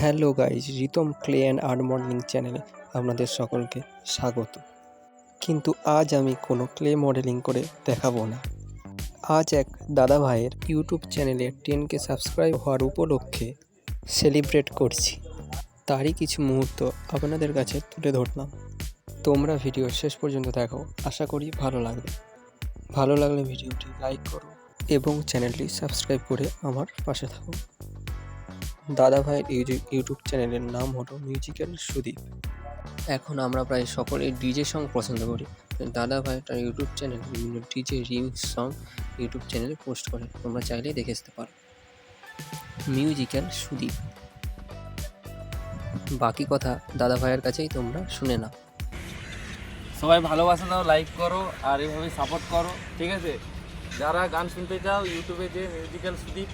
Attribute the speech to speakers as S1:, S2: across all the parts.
S1: Hello guys, Ritam clay and art modelling চ্যানেলে আপনাদের সকলকে স্বাগত। কিন্তু আজ আমি কোনো ক্লে মডেলিং করে দেখাবো না। আজ এক দাদা ভাইয়ের ইউটিউব চ্যানেলে 10K সাবস্ক্রাইব হওয়ার উপলক্ষে সেলিব্রেট করছি। তারই কিছু মুহূর্ত আপনাদের কাছে তুলে ধরলাম। তোমরা ভিডিও শেষ পর্যন্ত দেখো, আশা করি ভালো লাগবে। ভালো লাগলে ভিডিওটি লাইক করো এবং চ্যানেলটি সাবস্ক্রাইব করে আমার পাশে থাকো। দাদা ভাইয়ের ইউটিউব চ্যানেলের নাম হলো মিউজিক্যাল সুদীপ। এখন আমরা প্রায় সকলেই ডিজে সং পছন্দ করি। দাদা ভাই তার ইউটিউব চ্যানেলে বিভিন্ন ডিজে রিমিক্স সং ইউটিউব চ্যানেলে পোস্ট করে, তোমরা চাইলেই দেখে আসতে পারো। মিউজিক্যাল সুদীপ। বাকি কথা দাদা ভাইয়ের কাছেই তোমরা শুনে নাও।
S2: সবাই ভালোবাসা দাও, লাইক করো আর এভাবে সাপোর্ট করো, ঠিক আছে? যারা গান শুনতে চাও ইউটিউবে যে মিউজিক্যাল সুদীপ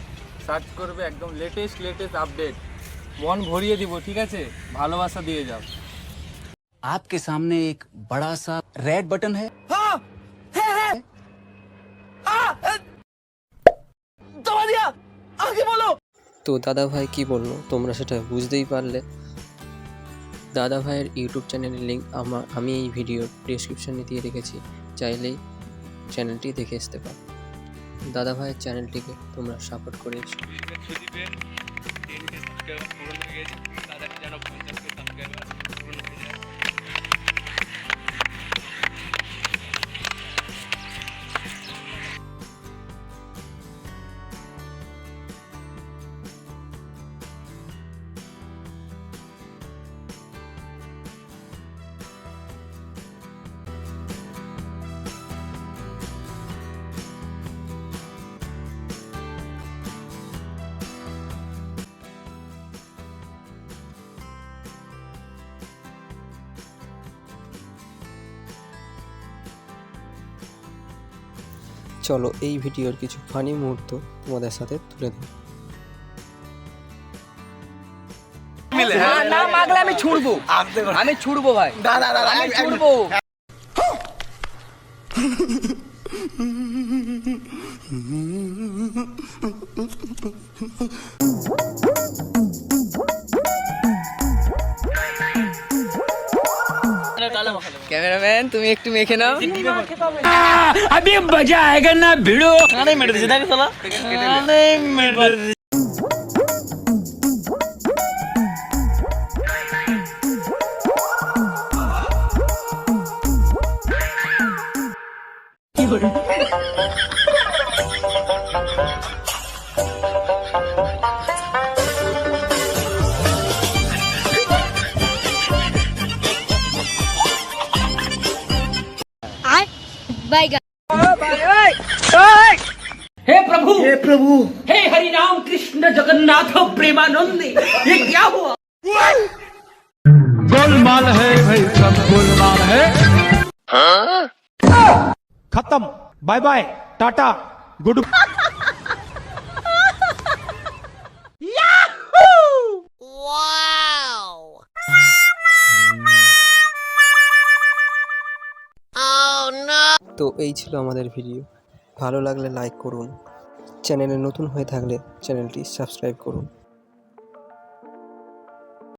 S2: সার্চ করবে, একদম লেটেস্ট আপডেট মন ভরিয়ে দিব, ঠিক আছে? ভালোবাসা দিয়ে যাও।
S3: आपके सामने एक बड़ा सा रेड बटन है। हाँ, है। दबा दिया, आगे बोलो।
S1: তো দাদা ভাই কী বললো তোমরা সেটা বুঝতেই পারলে। দাদা ভাইয়ের ইউটিউব চ্যানেলের লিঙ্ক আমি এই ভিডিওর ডেসক্রিপশানে দিয়ে রেখেছি, চাইলেই চ্যানেলটি দেখে আসতে পারো। দাদা ভাইয়ের চ্যানেলটিকে তোমরা সাপোর্ট করে এসো। চলো এই ভিডিওর কিছু ফানি মুহূর্ত তোমাদের সাথে তুলে দিই।
S3: না মাগলে আমি ছুড়বো ভাই, আমি ছুড়বো। ক্যামেরাম্যান তুমি একটু মেখে নাও। अभी मजा आएगा ना भिड़ो। मेरे देख साला हे प्रभु हे हरि राम कृष्ण जगन्नाथ प्रेमानंद, ये क्या हुआ?
S4: गोलमाल है भाई, सब गोलमाल है। खत्म, बाय बाय, टाटा, गुड।
S1: তো এই ছিল আমাদের ভিডিও। ভালো লাগলে লাইক করুন, চ্যানেলে নতুন হয়ে থাকলে চ্যানেলটি সাবস্ক্রাইব করুন।